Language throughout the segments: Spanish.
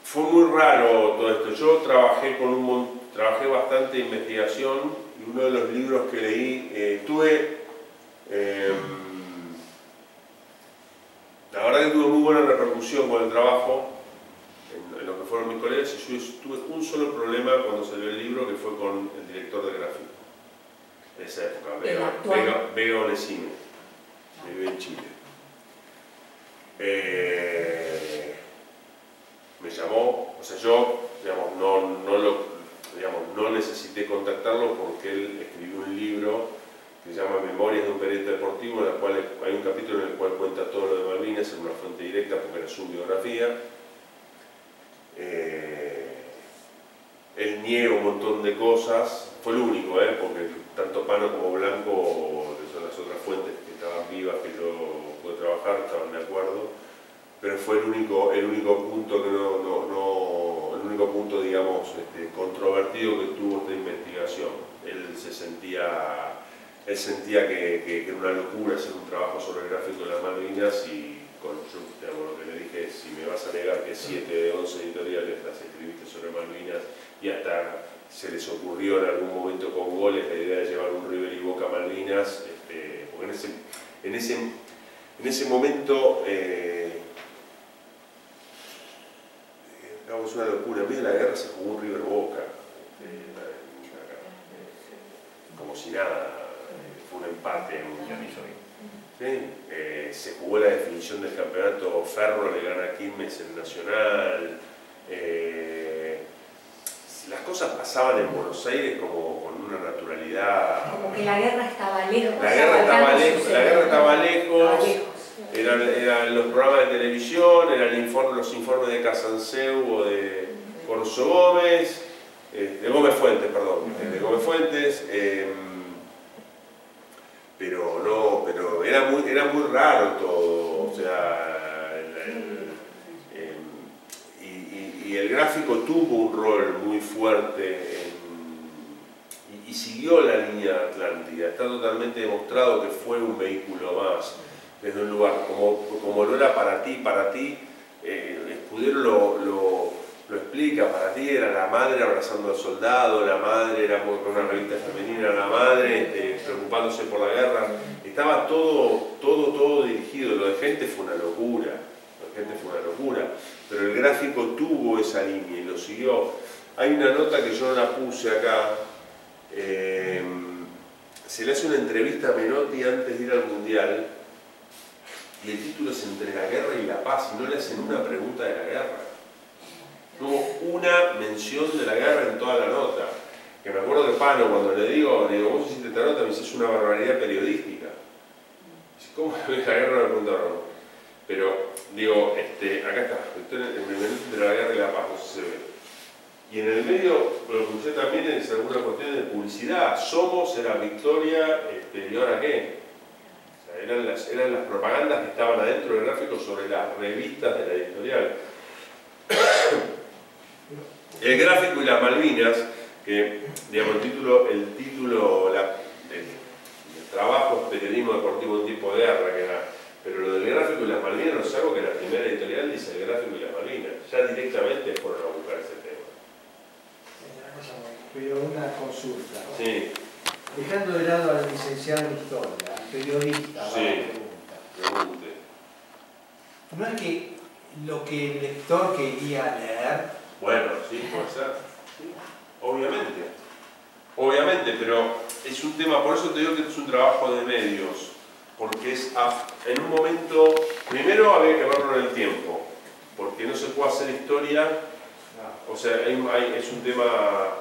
fue muy raro todo esto. Yo trabajé bastante en investigación y uno de los libros que leí, la verdad que tuve muy buena repercusión con el trabajo en lo que fueron mis colegas, y yo tuve un solo problema cuando salió el libro, que fue con el director de gráfico de esa época, Vega Onesime, que vive en Chile. Me llamó, o sea, yo no necesité contactarlo porque él escribió un libro que se llama Memorias de un periodista deportivo, en el cual hay un capítulo en el cual cuenta todo lo de Malvinas en una fuente directa porque era su biografía. Él niega un montón de cosas, fue el único, porque tanto Pano como Blanco, que son las otras fuentes que estaban vivas que yo pude trabajar, estaban de acuerdo, pero fue el único punto que el único punto, digamos, controvertido que tuvo esta investigación. Él sentía que era una locura hacer un trabajo sobre el gráfico de las Malvinas, y lo que le dije es: si me vas a negar que 7 de 11 editoriales las escribiste sobre Malvinas, y hasta se les ocurrió en algún momento con goles la idea de llevar un River y Boca a Malvinas, porque en ese momento es una locura. En medio de la guerra se jugó un River Boca, como si nada, fue un empate. ¿Sí? Se jugó la definición del campeonato, Ferro le gana a Quilmes en Nacional. Las cosas pasaban en Buenos Aires como con una naturalidad. Como que la guerra estaba lejos. La guerra estaba lejos. Eran los programas de televisión, eran los informes de Casanseu o de Corso Gómez, de Gómez Fuentes, perdón, de Gómez Fuentes. Pero era muy raro todo, o sea, y el gráfico tuvo un rol muy fuerte y siguió la línea Atlántida. Está totalmente demostrado que fue un vehículo más desde un lugar, como lo era para ti, Escudero lo explica. Para ti era la madre abrazando al soldado, la madre era con una revista femenina, la madre preocupándose por la guerra. Estaba todo dirigido. Lo de Gente fue una locura, pero el gráfico tuvo esa línea y lo siguió. Hay una nota que yo no la puse acá, se le hace una entrevista a Menotti antes de ir al Mundial, y el título es Entre la guerra y la paz, y no le hacen una pregunta de la guerra. No hubo una mención de la guerra en toda la nota. Que me acuerdo que Pano, cuando le digo, vos hiciste esta nota, me dice: es una barbaridad periodística. Dice: ¿cómo que la guerra? Me preguntaron. Pero, acá está, el menú de la guerra y la paz, no sé si se ve. Y en el medio, lo que usé también es alguna cuestión de publicidad. Somos era Victoria, ¿y ahora qué? Eran las propagandas que estaban adentro del gráfico sobre las revistas de la editorial. El gráfico y las Malvinas, que digamos, el trabajo es periodismo deportivo en tiempo de guerra, pero lo del gráfico y las Malvinas no es algo que la primera editorial dice: el gráfico y las Malvinas. Ya directamente fueron a buscar ese tema. Pero una consulta, ¿no? Sí. Dejando de lado al licenciado en Historia, al periodista, sí. Pregunte. ¿No es que lo que el lector quería leer? Bueno, sí, puede ser. Sí. Obviamente, pero es un tema, por eso te digo que es un trabajo de medios, porque es en un momento, primero había que verlo en el tiempo, porque no se puede hacer historia, o sea, es un tema.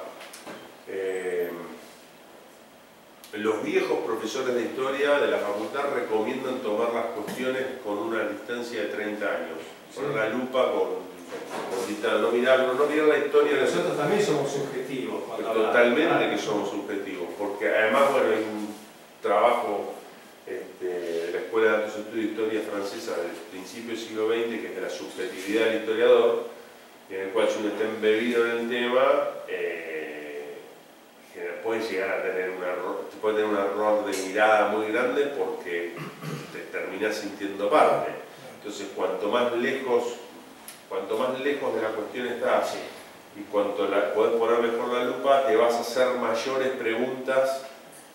Los viejos profesores de historia de la facultad recomiendan tomar las cuestiones con una distancia de 30 años, poner la lupa no mirar la historia. Nosotros también somos subjetivos. Totalmente que somos subjetivos, porque además, bueno, hay un trabajo de la Escuela de Altos Estudios de Historia Francesa del principio del siglo XX, que es de la subjetividad del historiador, en el cual, si uno está embebido en el tema, puede llegar a tener un error de mirada muy grande, porque te terminás sintiendo parte. Entonces, cuanto más lejos de la cuestión estás y cuanto podés poner mejor la lupa, te vas a hacer mayores preguntas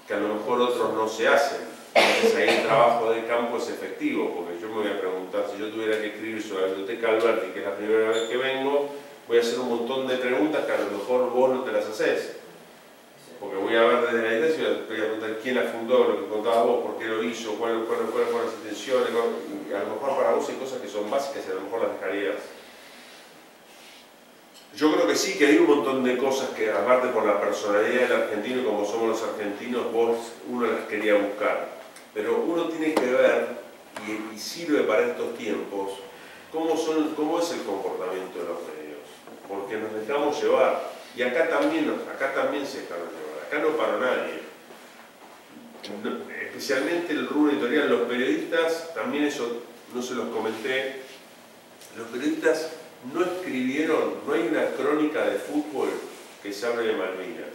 que a lo mejor otros no se hacen. Entonces ahí el trabajo de campo es efectivo, porque yo me voy a preguntar, si yo tuviera que escribir sobre la biblioteca Alberti, que es la primera vez que vengo, voy a hacer un montón de preguntas que a lo mejor vos no te las haces. Porque voy a ver desde la iglesia y voy a preguntar quién la fundó, lo que contabas vos, por qué lo hizo, cuáles fueron las intenciones. Y a lo mejor para vos hay cosas que son básicas y a lo mejor las dejarías. Yo creo que sí, que hay un montón de cosas que, aparte por la personalidad del argentino y como somos los argentinos, uno las quería buscar. Pero uno tiene que ver, y sirve para estos tiempos, cómo es el comportamiento de los medios. Porque nos dejamos llevar. Y acá también se dejaron llevar. Acá no paró nadie. Especialmente el rubro editorial, los periodistas, también eso no se los comenté, los periodistas no escribieron, no hay una crónica de fútbol que se hable de Malvinas.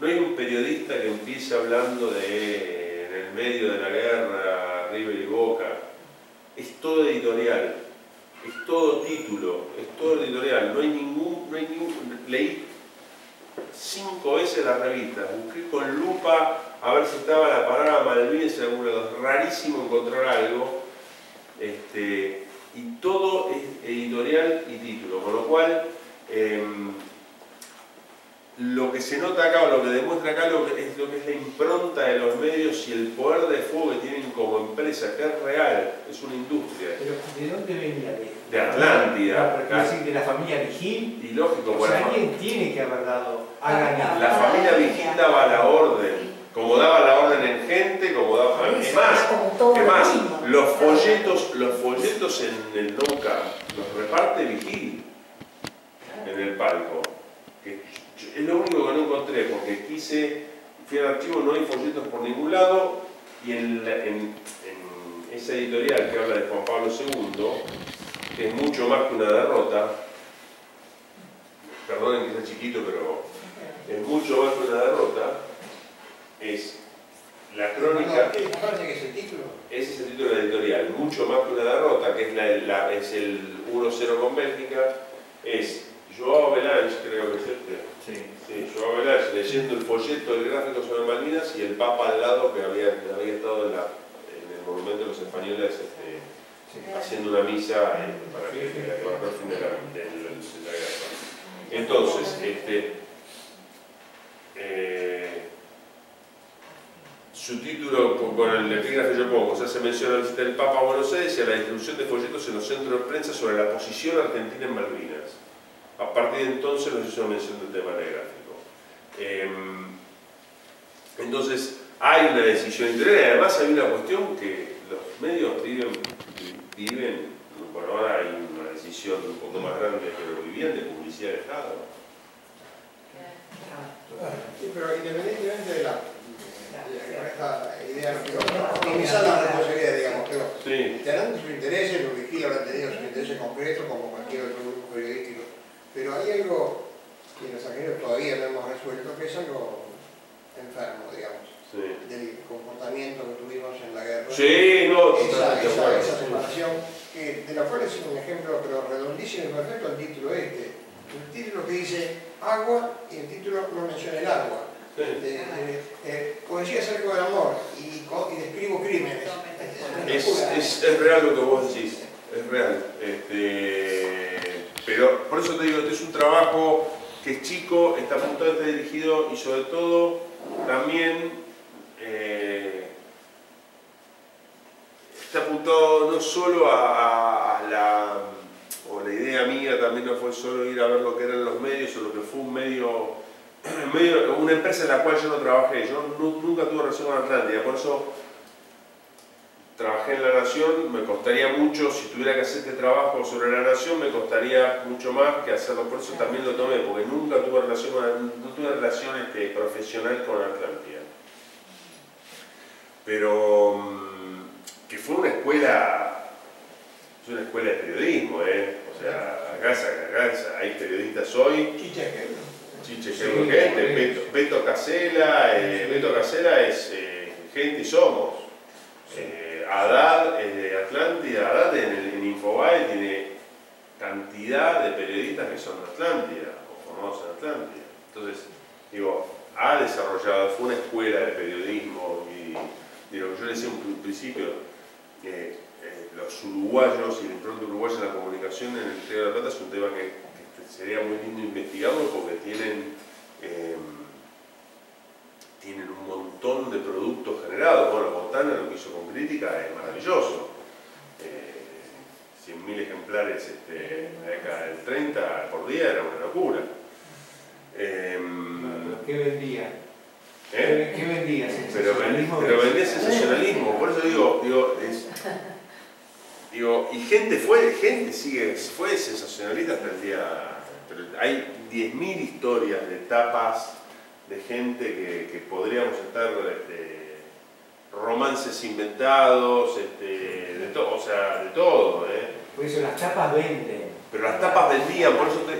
No hay un periodista que empiece hablando de, en el medio de la guerra, River y Boca. Es todo editorial, es todo título, es todo editorial. No hay ningún, leí 5 veces la revista, busqué con lupa a ver si estaba la palabra Malvinas en algún lado. Es rarísimo encontrar algo. Y todo es editorial y título, con lo cual lo que se nota acá, o lo que demuestra acá, es lo que es la impronta de los medios y el poder de fuego que tienen como empresa, que es real, es una industria. Pero ¿de dónde venía? De Atlántida. De la familia Vigil. Y lógico, O sea, alguien tiene que haber dado. La familia Vigil daba la orden. Como daba la orden en gente, como daba... Es más, los folletos en el No Camp los reparte Vigil en el palco. Que es lo único que no encontré, porque fui al archivo, no hay folletos por ningún lado, y en esa editorial que habla de Juan Pablo II, que es mucho más que una derrota, perdonen que sea chiquito, pero es mucho más que una derrota, es la crónica. ¿Qué parece que es el título? Ese es el título de la editorial, mucho más que una derrota, que es el 1-0 con Bélgica, es Joao Belange, creo que es Sí, Joao Belange leyendo el folleto del gráfico sobre Malvinas y el Papa al lado que había estado en el monumento de los españoles haciendo una misa para que marcó el fin de la guerra. Entonces, su título con el epígrafe yo pongo, se menciona la visita del Papa a Buenos Aires y a la distribución de folletos en los centros de prensa sobre la posición argentina en Malvinas. A partir de entonces nos hizo mención del tema en el gráfico. Entonces hay una decisión interior y además hay una cuestión que los medios viven, bueno, ahora hay una decisión un poco más grande, pero vivían de publicidad de Estado. Sí, pero independientemente de esta idea, no quiero minimizar la responsabilidad, digamos, pero Sí. tendrán sus intereses, los Vigil habrán tenido sus intereses concretos como cualquier otro grupo periodístico, pero hay algo que los argentinos todavía no hemos resuelto, que es algo enfermo, digamos, del comportamiento que tuvimos en la guerra. Sí, no, totalmente. Esa separación, de la cual es un ejemplo pero redondísimo y perfecto el título el título que dice agua y el título no menciona el agua. Poesía acerca del amor y describo crímenes. Es real lo que vos decís, es real. Pero por eso te digo, este es un trabajo que es chico, está puntualmente dirigido y sobre todo también está apuntado no solo a la idea mía, también no fue solo ir a ver lo que eran los medios o lo que fue un medio, una empresa en la cual yo no trabajé. Yo nunca tuve relación con Atlántida, por eso trabajé en La Nación. Me costaría mucho, si tuviera que hacer este trabajo sobre La Nación, me costaría mucho más que hacerlo, por eso también lo tomé, porque nunca tuve relación profesional con Atlántida. Pero que fue una escuela, es una escuela de periodismo, o sea, acá hay periodistas hoy. Chiche gente, Beto Casella es gente y somos. Haddad es de Atlántida, Haddad en Infobae tiene cantidad de periodistas que son de Atlántida o formados en Atlántida. Entonces, digo, ha desarrollado, fue una escuela de periodismo y lo que yo le decía en principio, los uruguayos y la impronta uruguaya en la comunicación en el Río de la Plata es un tema que sería muy lindo investigarlo porque tienen un montón de productos generados. Bueno, Botana lo que hizo con Crítica es maravilloso. 100.000 ejemplares en la década del 30 por día era una locura. ¿Qué vendía? ¿Qué vendía? Pero vendía sensacionalismo, por eso digo, y gente fue sensacionalista hasta el día. Pero hay 10.000 historias de tapas de gente que podríamos estar, romances inventados, de todo, Por eso las tapas venden. Pero las tapas vendían,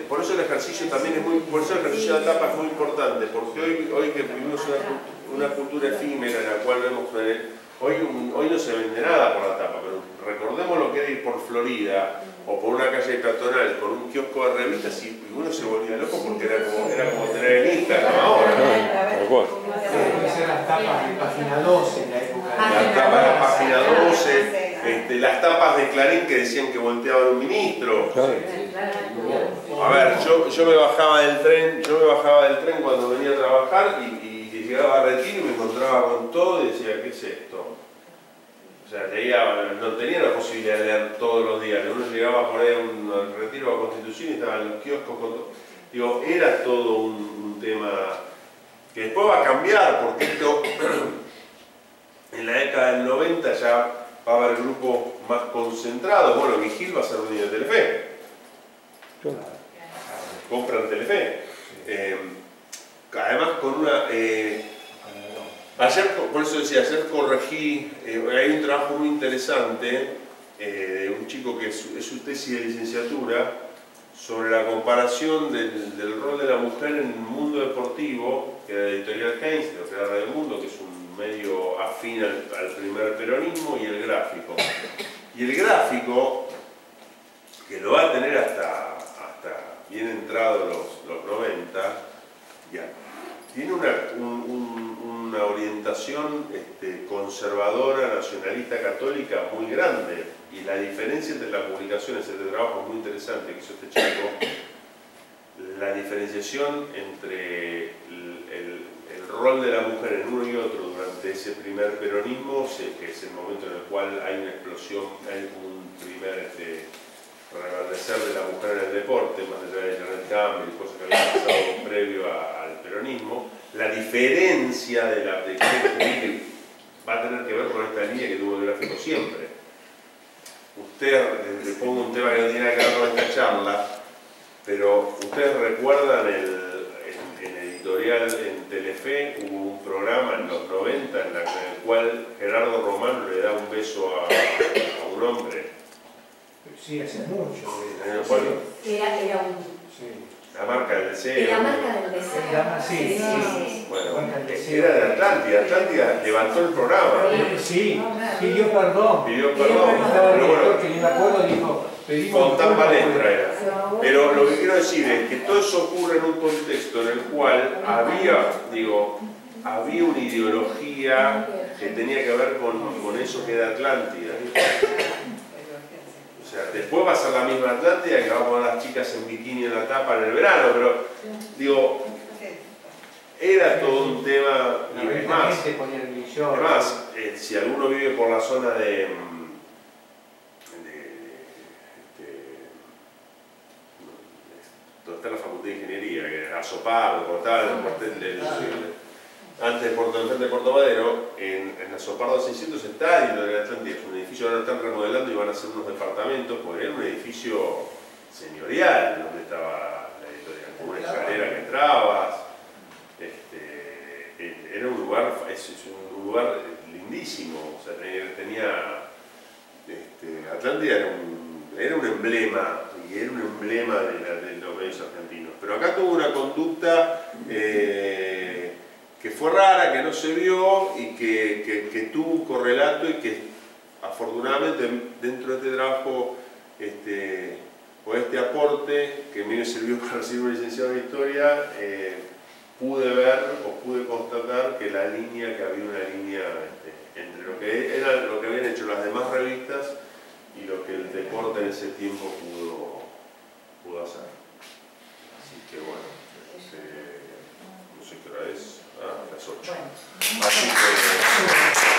por eso el ejercicio también es muy, por eso el ejercicio de la tapa es muy importante, porque hoy que vivimos una cultura efímera en la cual vemos, hoy no se vende nada por la tapa, pero recordemos lo que era ir por Florida o por una calle peatonal con un kiosco de revistas y uno se volvía loco porque era como tener el Instagram ahora. Esas las tapas de página 12 en la época. Las tapas de página 12. Las tapas de Clarín que decían que volteaban un ministro. A ver, yo me bajaba del tren cuando venía a trabajar y llegaba a Retiro y me encontraba con todo y decía, ¿qué es esto? O sea, no tenía la posibilidad de leer todos los días. Uno llegaba por ahí a un Retiro a Constitución y estaban los kioscos con todo. Digo, era todo un tema que después va a cambiar, porque esto en la década del 90 ya va a haber grupos más concentrados. Bueno, Vigil va a ser dueño de Telefe. Compran Telefe. Además con una... ayer, por eso decía, ayer corregí, hay un trabajo muy interesante de un chico que es su tesis de licenciatura sobre la comparación del rol de la mujer en el mundo deportivo, que era de Editorial Heinz, de lo que era Radio Mundo, que es un medio afín al primer peronismo, y el gráfico. Y el gráfico, que lo va a tener hasta bien entrados los 90, ya tiene una orientación conservadora, nacionalista, católica muy grande. Y la diferencia entre las publicaciones, este trabajo es muy interesante que hizo este chico, la diferenciación entre el rol de la mujer en uno y otro durante ese primer peronismo, que es el momento en el cual hay una explosión, hay un primer reverdecer de la mujer en el deporte, más allá de Janet Campbell y cosas que habían pasado previo al peronismo. La diferencia de que va a tener que ver con esta línea que tuvo el gráfico siempre. Le pongo un tema que no tiene nada que ver con esta charla, pero ustedes recuerdan en editorial, en Telefe, hubo un programa en los 90 en el cual Gerardo Romano le da un beso a un hombre. Sí, hace mucho. Era un... Sí. La marca del deseo. La marca del deseo. Sí. Bueno, era de Atlántida. Atlántida levantó el programa. Sí, pidió perdón. Estaba el director que ni me acuerdo, dijo, pedimos Fontán Balestra era. Pero lo que quiero decir es que todo eso ocurre en un contexto en el cual había una ideología que tenía que ver con eso que era Atlántida. O sea, después va a ser la misma Atlántida que va a poner las chicas en bikini en la tapa en el verano, pero digo, era todo un tema. Y es más, si alguno vive por la zona de donde está la Facultad de Ingeniería, que era Azopardo, cuando estaba en el cuartel antes de Puerto Madero, en Azopardo 600 está el Editorial Atlántida, es un edificio que ahora están remodelando y van a hacer unos departamentos, porque era un edificio señorial donde estaba la editorial, con una escalera que entrabas, era un lugar lindísimo, o sea, Atlántida era un emblema, y era un emblema de los medios argentinos, pero acá tuvo una conducta que fue rara, que no se vio y que tuvo un correlato y que afortunadamente dentro de este trabajo, o este aporte que me sirvió para recibir un licenciado en Historia, pude ver o pude constatar que la línea, que había una línea entre lo que era lo que habían hecho las demás revistas y lo que el deporte en ese tiempo pudo hacer. Así que bueno, no sé qué hora es, las 8. Así que